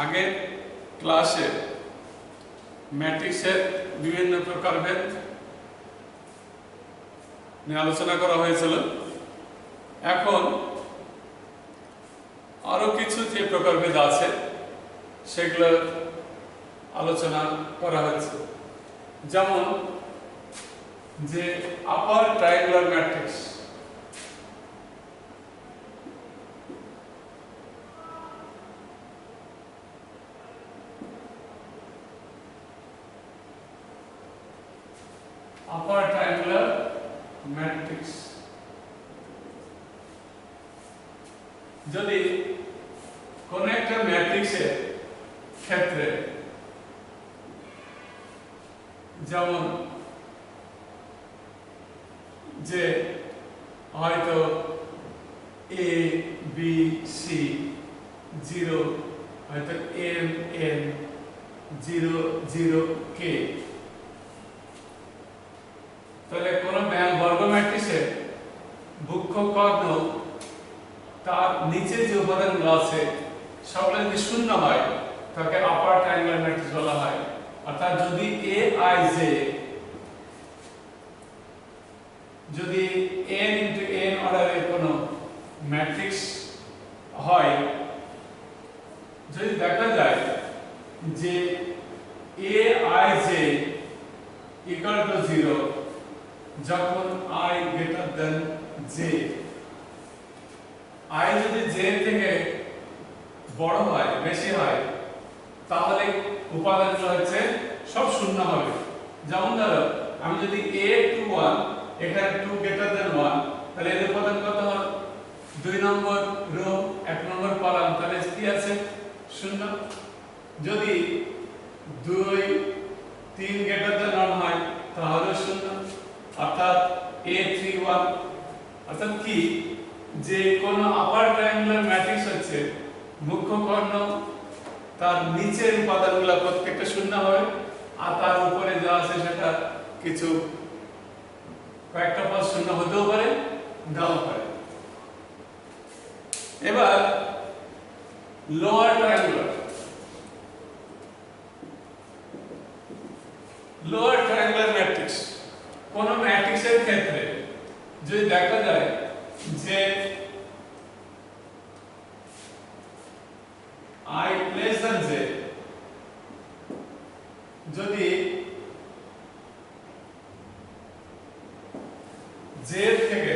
আগের ক্লাসে ম্যাট্রিক্সের বিভিন্ন প্রকারভেদ নিয়ে আলোচনা করা হয়েছিল। এখন আরো কিছু যে প্রকারভেদ আছে সেগুলো আলোচনা করা হচ্ছে, যেমন যে আপার ট্রায়াঙ্গুলার ম্যাট্রিক্স, আপার ট্রায়াঙ্গুলার ম্যাট্রিক্স যদি কোন একটা ম্যাট্রিক্সের ক্ষেত্রে, যেমন যে হয়তো এ বি সি 0, হয়তো এম এন 0 0 কে, তাহলে কোন বর্গ ম্যাট্রিক্সের মুখ্য কর্ণ তার নিচে যে উপাদানগুলো আছে সবগুলো যদি শূন্য হয় তাকে আপার ট্রায়াঙ্গুলার ম্যাট্রিক্স বলা হয়। অর্থাৎ যদি এ আই জে যদি n ইনটু n অর্ডারের কোনো ম্যাট্রিক্স হয়, যদি দেখা যায় যে A I J equal to 0 যখন i greater than J, i যদি j থেকে বড় হয়, বেশি হয়, তাহলে উপাদানগুলো হচ্ছে সব শূন্য হবে। যেমন ধরো আমি যদি a টু 1 এখানে 2 গ্রেটার দেন 1, তাহলে এর উপাদান কত হবে? 2 নম্বর রো 1 নম্বর কলাম, তাহলে কি আছে? শূন্য। যদি 2 3 গ্রেটার দেন 1 হয় তাহলে শূন্য, অর্থাৎ a31। অর্থাৎ কি, যে কোন আপার ট্রায়াঙ্গুলার ম্যাট্রিক্স হচ্ছে মুখ্য কর্ণ তার নিচের উপাদানগুলো প্রত্যেকটা শূন্য হবে, আর তার উপরে যা আছে সেটা কিছু কয়েকটা পদ শূন্য হতেও পারে, নাও পারে। এবার lower triangular, lower triangular matrix কোন ম্যাট্রিক্সের ক্ষেত্রে যদি দেখা যায় যে i less than j, যদি j থেকে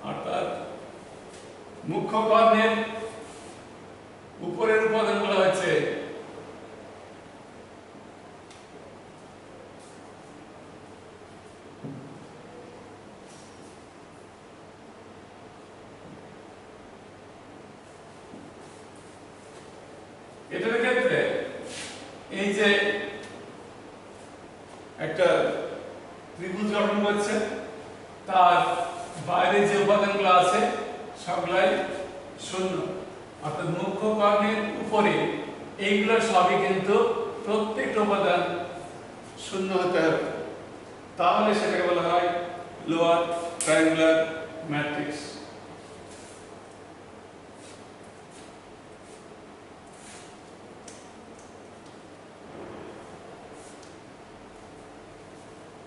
অর্থাৎ মুখ্য কর্ণের উপরের উপাদানগুলো হচ্ছে এটার ক্ষেত্রে এই যে একটা ত্রিভুজ গঠন করছে, তার বাইরে যে উপাদানগুলো আছে সবগুলাই শূন্য, অর্থাৎ মুখ্য কর্ণের উপরে এইগুলো সবই কিন্তু প্রত্যেকটা উপাদান শূন্য হতে হবে, তাহলে সেটাকে বলা হয় লোয়ার ট্রায়াঙ্গুলার ম্যাট্রিক্স।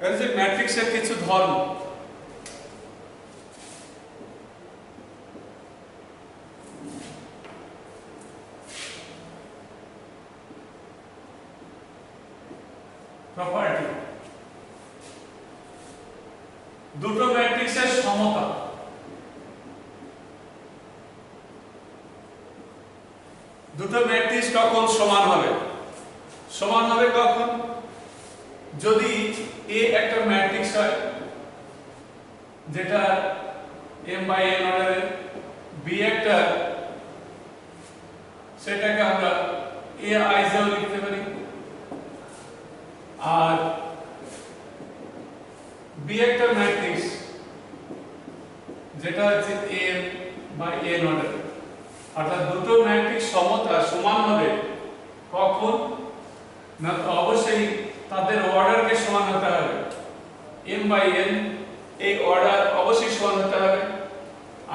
এর যে ম্যাট্রিক্সের কিছু ধর্ম, প্রপার্টি, দুটো ম্যাট্রিক্সের সমতা, দুটো ম্যাট্রিক্স কখন সমান হবে? সমান হবে কখন? যদি A একটা ম্যাট্রিক্স হয় যেটা m বাই n অর্ডারের, B একটা, সেটাকে আমরা aij ও লিখতে পারি, আর B একটা ম্যাট্রিক্স যেটা হচ্ছে m বাই n অর্ডার। অর্থাৎ দুটো ম্যাট্রিক্স সমতা সমান হবে কখন? না, তো অবশ্যই তাদের অর্ডারকে সমান হতে হবে, m বাই n এই অর্ডার অবশ্যই সমান হতে হবে।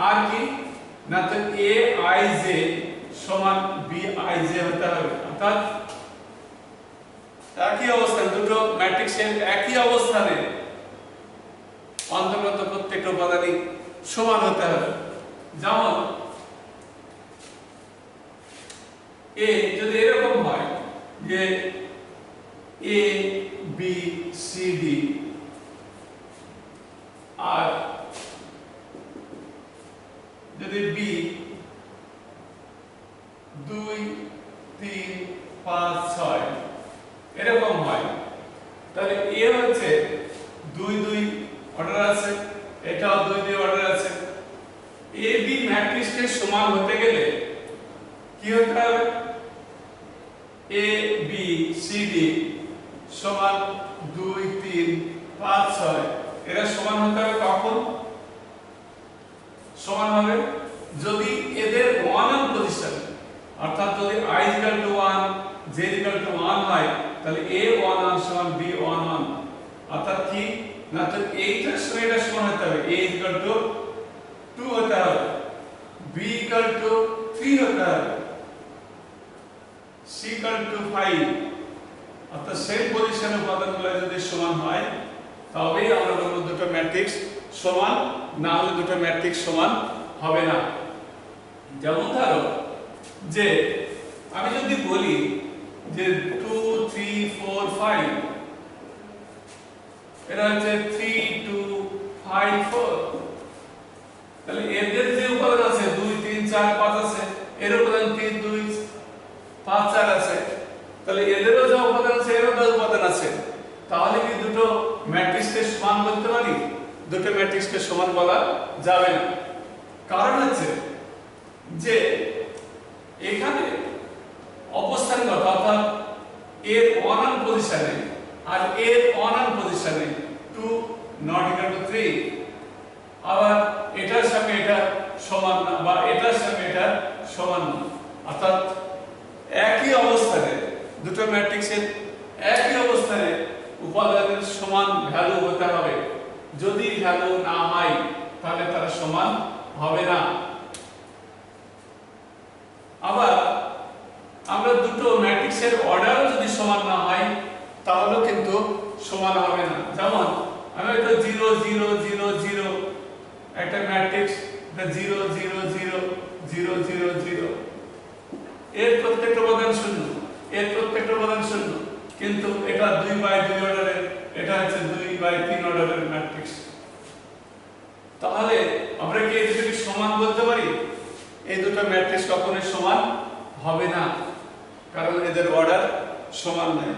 আর কি না, তো a i j সমান বি আই জে হতে হবে, অর্থাৎ একই অবস্থান, দুটো ম্যাট্রিক্সের একই অবস্থানে অন্তর্গত প্রত্যেকটা উপাদানই সমান হতে হবে। যেমন এ যদি এরকম হয় যে এ বি সি ডি আর যদি বি 2 3 5 6 এরকম হয়, তাহলে এ হচ্ছে 2 2 অর্ডার আছে, এটাও 2 2 অর্ডার আছে। এ বি ম্যাট্রিক্সকে সমান হতে গেলে কি হতে হবে? এ বি সি ডি সমান 2 3 5 6 এরা সমান হতে হবে। কখন সমান হবে? যদি এদের 1 অন পজিশন, অর্থাৎ যদি i = 1 j = 1 হয়, তাহলে a 1 অন সমান b 1 অন, অর্থাৎ কি না, তো এইটার সঙ্গে এটা সমান হতে হবে। a = 2 হতে হবে, b = 3 হতে হবে, c = 5, অর্থাৎ সেম পজিশনে উপাদানগুলো যদি সমান হয় তবেই আমরা বলবো দুটো ম্যাট্রিক্স সমান, না হলে দুটো ম্যাট্রিক্স সমান হবে না। যেমন ধরো যে আমি যদি বলি যে 2 3 4 5 এটা হচ্ছে 3 2 5 4, তাহলে এদের যে উপাদান আছে 2 3 4 5 আছে, এর উপাদান 3 2 5 4 আছে, তাহলে এদেরও যে উপাদান আছে এরও যে উপাদান আছে, তাহলে কি দুটো ম্যাট্রিক্সকে সমান বলতে পারি? দুটো ম্যাট্রিক্সকে সমান বলা যাবে না। কারণ হচ্ছে যে এখানে অবস্থানগত, অর্থাৎ এর 1 অন পজিশনে আর এর 1 অন পজিশনে 2 ≠ 3, আবার এটার সঙ্গে এটা সমান না, বা এটার সঙ্গে এটা সমান না, অর্থাৎ একই অবস্থানে দুটো ম্যাট্রিক্সের একই অবস্থানে উপাদানের সমান ভ্যালু হতে হবে। যদি ভ্যালু না হয় তাহলে তারা সমান হবে না। আবার আমরা দুটো ম্যাট্রিক্সের অর্ডারও যদি সমান না হয় তাহলেও কিন্তু সমান হবে না। যেমন আমি একটা 0 0 0 0 একটা ম্যাট্রিক্স, এটা 0 0 0 0 0 0, এর প্রত্যেকটা উপাদান শূন্য, এর প্রত্যেকটা উপাদান শূন্য, কিন্তু এটা 2/2 অর্ডারের, এটা হচ্ছে 2/3 অর্ডারের ম্যাট্রিক্স। তাহলে আমরা কি এদেরকে সমান বলতে পারি? এই দুটো ম্যাট্রিক্স কখনোই সমান হবে না, কারণ এদের অর্ডার সমান নয়।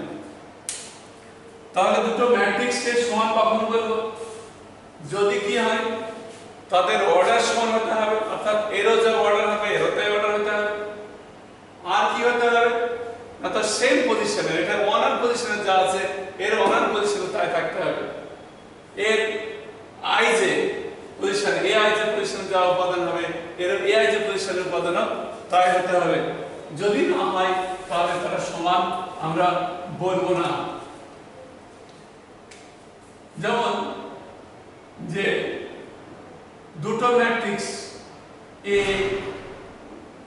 তাহলে দুটো ম্যাট্রিক্সকে সমান কখন বলবো? যদি কি হয় তাদের অর্ডার সমান হতে হবে, অর্থাৎ এরও যা অর্ডার হবে এরও তাই অর্ডার হতে হবে। আর কি হতে হবে না, তো সেম পজিশনে, এটা 1 অন পজিশনে যা আছে এর 1 অন পজিশনে তাই থাকতে হবে। এর i j পজিশনে, a i j পজিশনে যা উপাদান হবে এর a i j পজিশনের উপাদানও তাই হতে হবে। যদি না হয় তাহলে তারা সমান আমরা বলবো না। যেমন যে দুটো ম্যাট্রিক্স a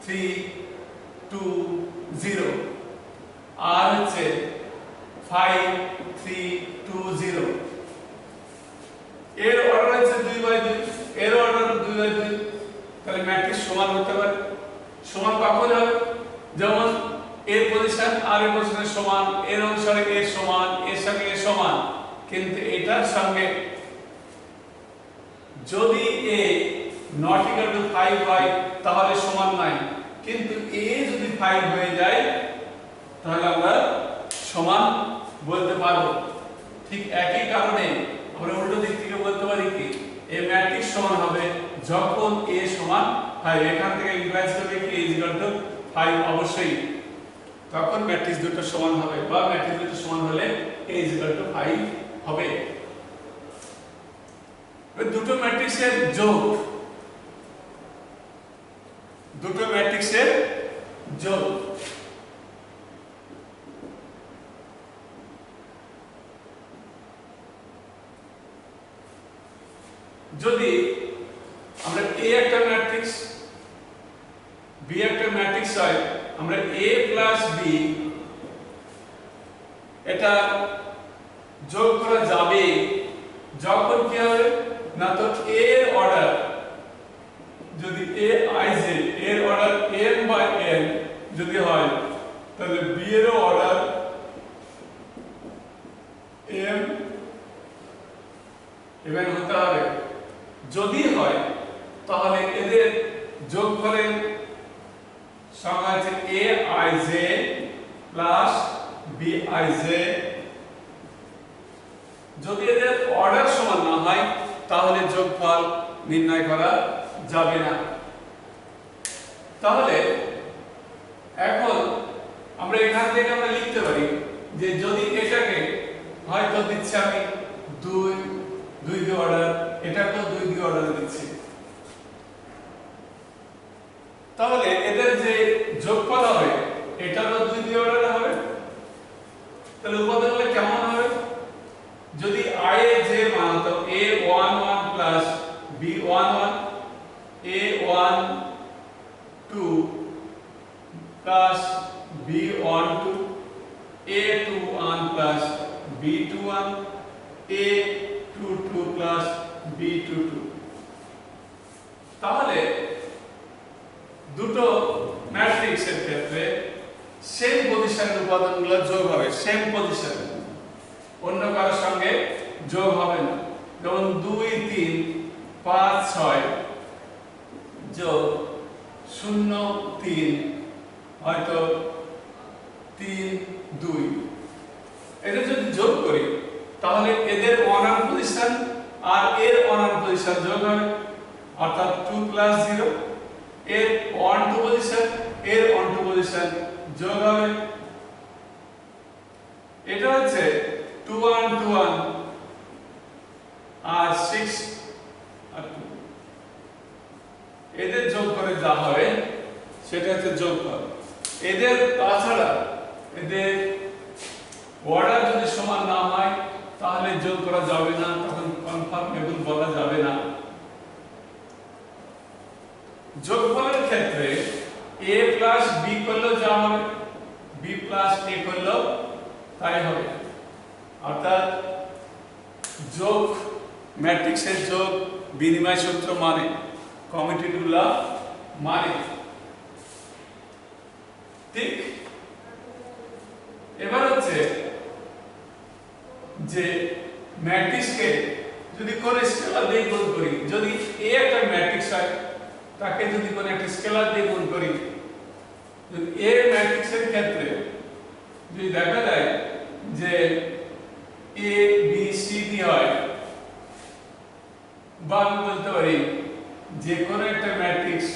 3 2 0 আর হচ্ছে 5 3 2 0, এর অর্ডার হচ্ছে 2/2, এর অর্ডার 2/2, তাহলে ম্যাট্রিক্স সমান হতে পারে। সমান কখন হবে? যেমন এর পজিশন আর এর পজিশনের সমান, এর অনুসারে এর সমান, এর সঙ্গে এর সমান, কিন্তু এটার সঙ্গে যদি a ≠ 5 হয় তাহলে সমান নাই, কিন্তু a যদি 5 হয়ে যায় তাহলে আমরা সমান বলতে পারবো। ঠিক একই কারণে আমরা উল্টো দিক থেকে বলতে পারি কি এই ম্যাট্রিক্স সমান হবে যখন a সমান 5, এখান থেকে ইমপ্লাইজ করবে কি a = 5 অবশ্যই, তখন ম্যাট্রিক্স দুটো সমান হবে, বা ম্যাট্রিক্স দুটো সমান হলে a = 5 হবে। দুটো ম্যাট্রিক্সের যোগ, দুটো ম্যাট্রিক্সের যোগ যদি আমরা a একটা ম্যাট্রিক্স, বি একটা ম্যাট্রিক্স হয়, আমরা a প্লাস বি এটা যোগ করা যাবে যখন কি হবে না, তো a এর অর্ডার যদি a i j এর অর্ডার m বাই n যদি হয়, তাহলে b এর অর্ডার m এবং হতে হবে। যদি হয় তাহলে এদের যোগফলের সংখ্যা হচ্ছে a i j plus b i j। যদি এদের অর্ডার সমান না হয় তাহলে যোগফল নির্ণয় করা যাবে না। তাহলে এখন আমরা এখান থেকে আমরা লিখতে পারি যে যদি এটাকে হয়তো দিচ্ছি আমি 2 দিয়ে অর্ডার, এটাকেও 2 দিয়ে অর্ডার দিচ্ছি, তাহলে এদের যে যোগফল হবে এটারও 2 দিয়ে অর্ডার হবে। তাহলে উপাদানগুলো কেমন হবে? যদি i এর যে মান তো a11 plus b11, a12 plus b12, a21 plus b21, a22 plus b22। তাহলে দুটো ম্যাট্রিক্সের ক্ষেত্রে সেম পজিশনের উপাদানগুলো যোগ হবে, সেম পজিশন, অন্য কারোর সঙ্গে যোগ হবে না। যেমন 2 3 5 6 যোগ 0 3 হয়তো 3 2, এটা যদি যোগ করি তাহলে এদের অনান পজিশন আর এর অনান পজিশন যোগ হবে, অর্থাৎ 2 প্লাস 0, এর অন টু পজিশন এর অন টু পজিশন যোগ হবে। এটা হচ্ছে 2 1 2 1 আর 6 আর 2, এদের যোগ করে যা হবে সেটা হচ্ছে যোগফল। এদের তাছাড়া এদের অর্ডার যদি সমান না হয় তাহলে যোগ করা যাবে না, তখন কনফার্মেবল বলা যাবে না। যোগফলের ক্ষেত্রে a প্লাস b করলেও যা হবে b প্লাস a করলেও তাই হবে, অর্থাৎ যোগ ম্যাট্রিক্সের যোগ বিনিময় সূত্র মানে, কমিউটেটিভ ল মানে। ঠিক এবার হচ্ছে যে ম্যাট্রিক্সকে যদি কোন স্কেলার দিয়ে গুণ করি, যদি a একটা ম্যাট্রিক্স হয় তাকে যদি কোন একটা স্কেলার দিয়ে গুণ করি, যদি a ম্যাট্রিক্সের ক্ষেত্রে যদি দেখা যায় যে a b c d হয়, বা আমি বলতে পারি যে কোন একটা ম্যাট্রিক্স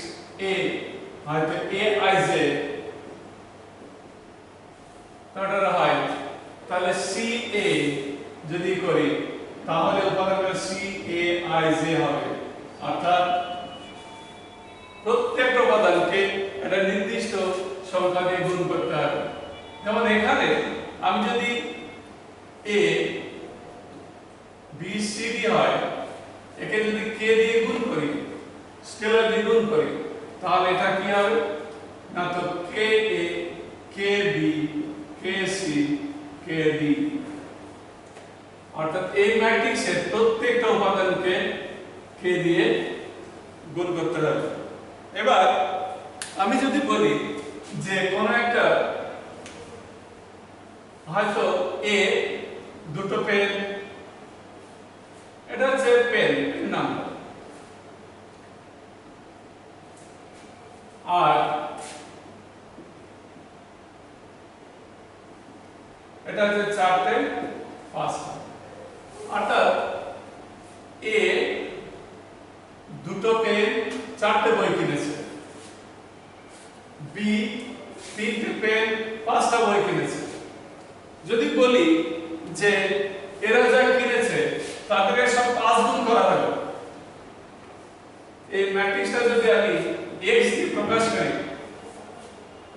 a হয়তো a i j অর্ডার হয়, তাহলে c a যদি করি তাহলে উপাদানগুলো c a i j হবে, অর্থাৎ প্রত্যেকটা উপাদানকে একটা নির্দিষ্ট সংখ্যা দিয়ে গুণ করতে হবে। যেমন এখানে আমি যদি a b c d হয়, একে যদি k দিয়ে গুণ করি, স্কেলার দিয়ে গুণ করি, তাহলে এটা কি হবে না, তো k a k b k c k d, অর্থাৎ এই ম্যাট্রিক্সের প্রত্যেকটা উপাদানকে k দিয়ে গুণ করতে হবে। এবার আমি যদি বলি যে কোন একটা হয়তো a দুটো পেন, এটা হচ্ছে পেন নাম্বার, আর এটা হচ্ছে 4টে 5টা, অর্থাৎ a দুটো পেন 4টে বই কিনেছে, b 3টে পেন 5টা বই কিনেছে। যদি বলি যে এরা যা কিনেছে তাদেরকে সব 5 গুণ করা হলো, এই ম্যাট্রিক্সটা যদি আমি x দিয়ে প্রকাশ করি,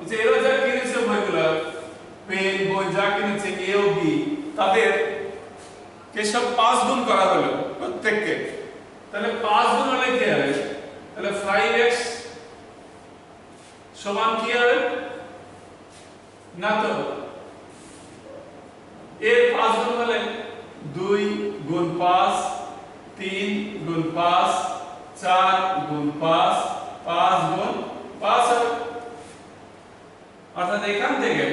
যে এরা যা কিনেছে বইগুলো, পেন বই যা কিনেছে a ও b, তাদের কে সব 5 গুণ করা হলো প্রত্যেককে, তাহলে 5 গুণ হলে কি হবে, তাহলে 5x সমান কি হবে না তো এর 5 গুণ হলে 2 গুণ 5 3 গুণ 5 4 গুণ 5 5 গুণ 5 হবে অর্থাৎ এখান থেকে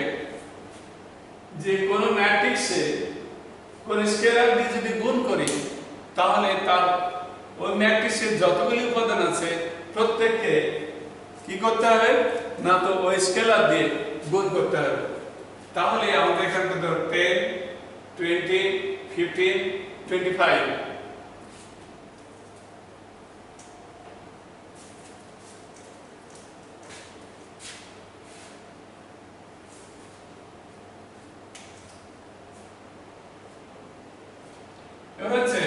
যে কোন ম্যাট্রিক্সে কোন স্কেলার দিয়ে যদি গুণ করি তাহলে তার ওই ম্যাট্রিক্সের যতগুলি উপাদান আছে প্রত্যেককে কি করতে হবে না তো ওই স্কেলার দিয়ে গুণ করতে হবে তাহলে আমাদের এখানে 10 20 15 25 এবার হচ্ছে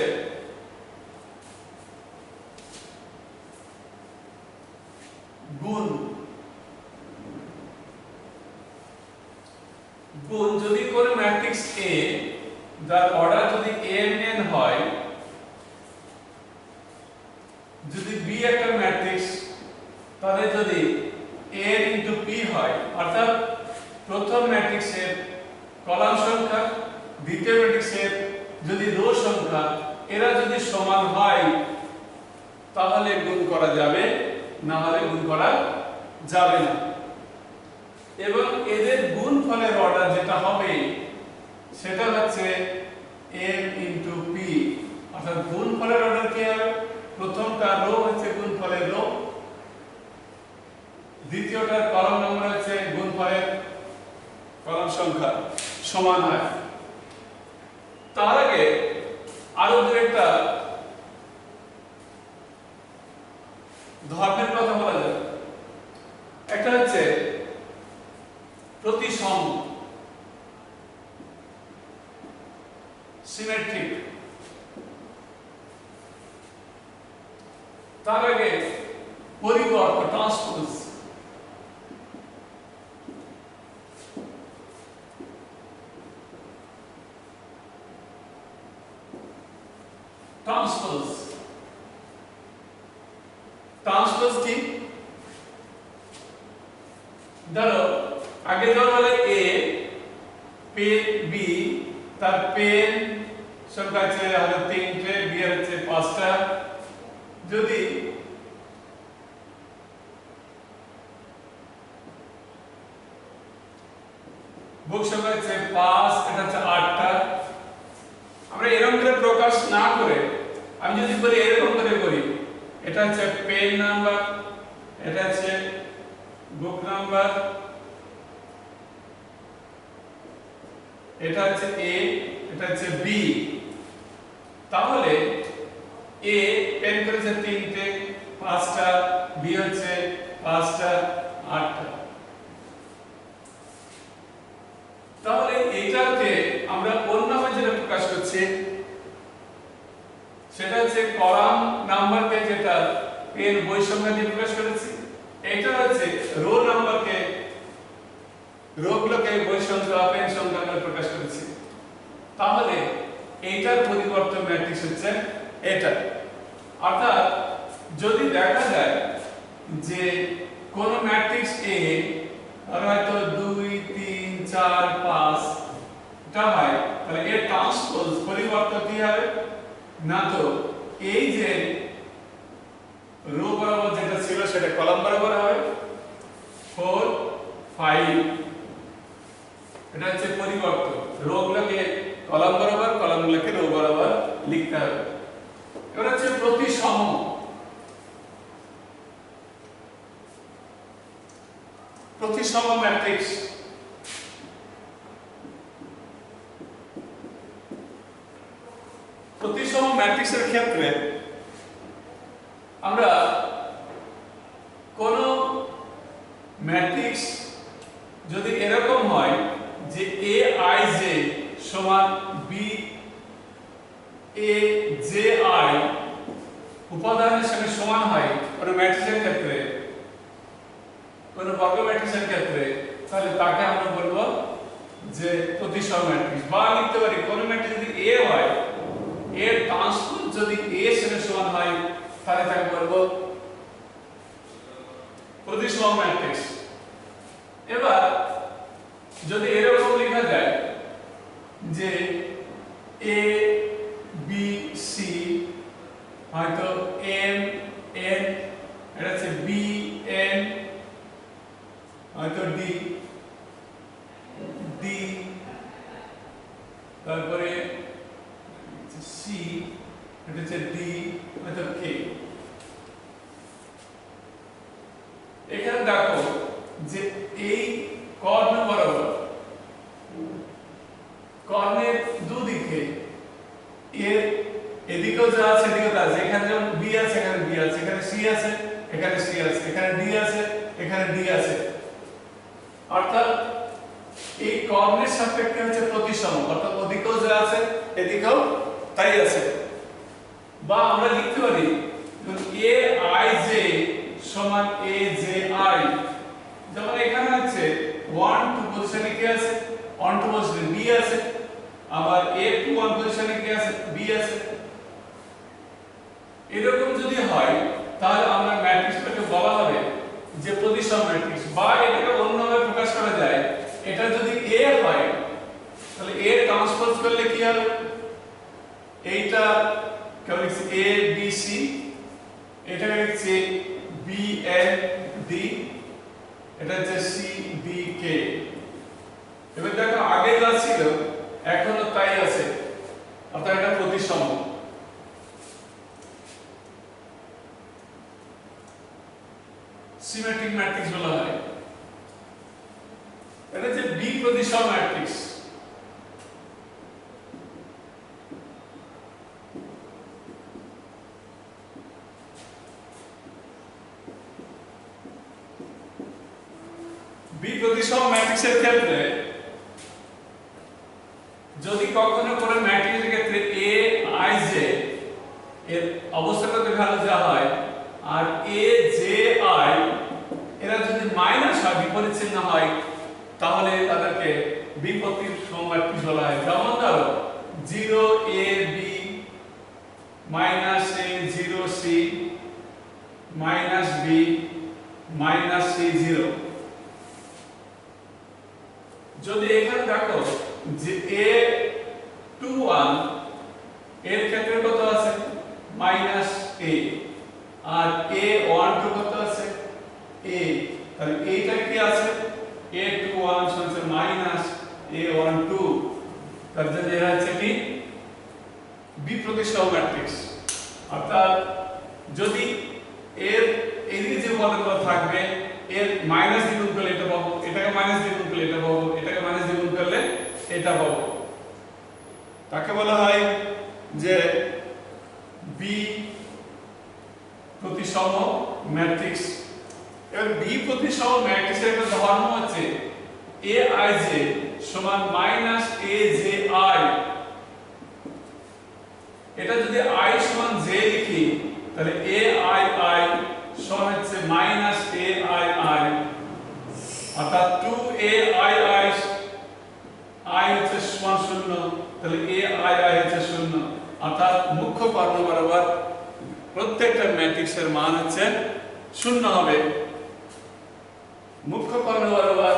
গুণ গুণ যদি কোন ম্যাট্রিক্স A যার অর্ডার যদি mn হয় যদি B একটা ম্যাট্রিক্স তাহলে যদি n * p হয় অর্থাৎ প্রথম ম্যাট্রিক্সের কলাম সংখ্যা দ্বিতীয় ম্যাট্রিক্সের যদি রো সংখ্যা এরা যদি সমান হয় তাহলে গুণ করা যাবে না হলে গুণ করা যাবে না এবং এদের গুণফলের অর্ডার যেটা হবে সেটা হচ্ছে m * p অর্থাৎ গুণফলের অর্ডার কি হবে প্রথমটা রো হচ্ছে গুণফলের রো দ্বিতীয়টার কলাম নম্বর হচ্ছে গুণফলের কলাম সংখ্যা সমান হয় তার আগে আরো দু একটা ধর্মের কথা বলা যায় একটা হচ্ছে প্রতিসম সিমেট্রিক তার আগে পরিবর্ত ট্রান্সপোজ ট্রান্সপোজ ট্রান্সপোজ কি ধরো আগে ধরো বলে a পেন b তার পেন সংখ্যা আছে হলো 3টে b এর হচ্ছে 5টা যদি বুক সংখ্যা আছে 5 এটা হচ্ছে 8টা আমরা এরকম করে প্রকাশ না করে আমি যদি বলি এরকম করে করি এটা হচ্ছে পেন নাম্বার এটা হচ্ছে বুক নাম্বার এটা হচ্ছে a এটা হচ্ছে b তাহলে a পেন করেছে 3টে 5টা b হচ্ছে 5টা 8টা তাহলে এটাকে আমরা অন্য নামে যেটা প্রকাশ করছি সেটা হচ্ছে কলাম নাম্বারকে যেটা পেন বই সংখ্যা দিয়ে প্রকাশ করেছি এটা হচ্ছে রো নাম্বারকে রোগুলোকে বই সংখ্যা পেন সংখ্যা দিয়ে প্রকাশ করেছি তাহলে এইটার পরিবর্তন ম্যাট্রিক্স হচ্ছে এটা অর্থাৎ যদি দেখা যায় যে কোন ম্যাট্রিক্স A হয়তো 2 3 4 5 টা হয় তাহলে এর ট্রান্সপোজ পরিবর্তন কি হবে না তো এই যে রো বরাবর যেটা ছিল সেটা কলাম বরাবর হবে 4 5 এটা হচ্ছে পরিবর্তন রোগুলোকে কলাম বরাবর কলামগুলোকে রো বরাবর লিখতে হবে এবার হচ্ছে প্রতিসম প্রতিসম ম্যাট্রিক্স প্রতিসম ম্যাট্রিক্সের ক্ষেত্রে আমরা কোন ম্যাট্রিক্স যদি এরকম হয় যে aij সমান baji উপাদানের সঙ্গে সমান হয় কোন ম্যাট্রিক্সের ক্ষেত্রে কোন বর্গ ম্যাট্রিক্সের ক্ষেত্রে তাহলে তাকে আমরা বলবো যে প্রতিসম ম্যাট্রিক্স বা লিখতে পারি কোন ম্যাট্রিক্স যদি a হয় এর ট্রান্সপোজ যদি a এর সঙ্গে সমান হয় তাহলে তাকে বলবো প্রতিসম ম্যাট্রিক্স যদি এরকম লেখা যায় যে এ বি সি হয়তো এম এন, এটা হচ্ছে বি এন, হয়তো ডি ডি, তারপরে সি, এটা হচ্ছে ডি, হয়তো কে। এখানে দেখো যে এই কর্ণ বরাবর, কর্ণের দুদিকে এর এদিকেও যা আছে এদিকেও তা আছে। এখানে যেমন বি আছে, এখানে বি আছে, এখানে সি আছে, এখানে সি আছে, এখানে ডি আছে, এখানে ডি আছে। অর্থাৎ এই কর্ণের সাপেক্ষে হচ্ছে প্রতিসম, অর্থাৎ ওদিকেও যা আছে এদিকেও তাই আছে। বা আমরা লিখতে পারি এ আই জে সমান এ জে আই। যেমন এখানে আছে 1 2 পজিশনে কি আছে, 1 2 পজিশনে বি আছে, আবার এ 2 1 পজিশনে কি আছে, বি আছে। এরকম যদি হয় তাহলে আমরা ম্যাট্রিক্সটাকে বলা হবে যে প্রতিসম ম্যাট্রিক্স। বা এটাকে অন্যভাবে প্রকাশ করা যায়, এটা যদি এ হয় তাহলে এ ট্রান্সপোজ করলে কি হবে, এইটা কেমন লিখছি এ বি সি, এটাকে লিখছি বি এন ডি, এটা হচ্ছে সি ডি কে। এবার দেখো আগে যা ছিল এখনো তাই আছে, অর্থাৎ এটা প্রতিসম। সিমেট্রিক ম্যাট্রিক্স বলা হয়। এটা যে বি প্রতিসম ম্যাট্রিক্স। বি প্রতিসম ম্যাট্রিক্সের ক্ষেত্রে যদি কখনো কোনো ম্যাট্রিক্সের ক্ষেত্রে এ আই জে এর অবস্থাটা দেখানো যা হয়, আর এ জে আই এরা যদি মাইনাস হয়, বিপরীত চিহ্ন হয়, তাহলে তাদেরকে বিপরীতসম ম্যাট্রিক্স বলা হয়। যেমন ধরো 0 A B minus A 0 C minus B minus C 0। যদি এখানে দেখো যে এ 2 1 এর ক্ষেত্রে কত আছে মাইনাস এ, আর এ 1 2 কত আছে এ, তাহলে এইটা কি আছে এ 2 1 সমান মাইনাস এ 1 2, তার জন্য এর হচ্ছে কি বি প্রতিসম ম্যাট্রিক্স। অর্থাৎ যদি এর এদিকে যে উপাদানগুলো থাকবে এর মাইনাস দ্বিগুণ করলে এটা পাবো, এটাকে মাইনাস দ্বিগুণ করলে এটা পাবো, এটাকে মাইনাস দ্বিগুণ করলে এটা পাবো। তাকে বলা হয় যে বি প্রতিসম ম্যাট্রিক্স। এবার বি প্রতিসম ম্যাট্রিক্সের একটা ধর্ম হচ্ছে এ আই জে সমান মাইনাস এ জে আই। এটা যদি আই সমান জে লিখি তাহলে এ আই আই সমান হচ্ছে মাইনাস এ আই আই, অর্থাৎ 2 এ আই আই আই হচ্ছে সমান 0, তাহলে এ আই আই হচ্ছে 0। অর্থাৎ মুখ্য কর্ণ বরাবর প্রত্যেকটা ম্যাট্রিক্সের মান হচ্ছে 0 হবে। মুখ্য কর্ণ বরাবর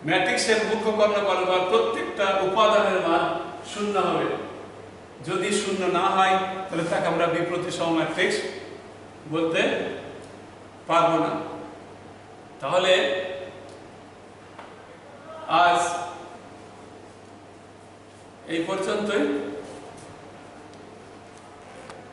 ম্যাট্রিক্সের মুখ্য কর্ণ বরাবর প্রত্যেকটা উপাদানের মান 0 হবে। যদি 0 না হয় তাহলে তাকে আমরা বিপ্রতিসম ম্যাট্রিক্স বলতে পারবো না। তাহলে আজ এই পর্যন্তই।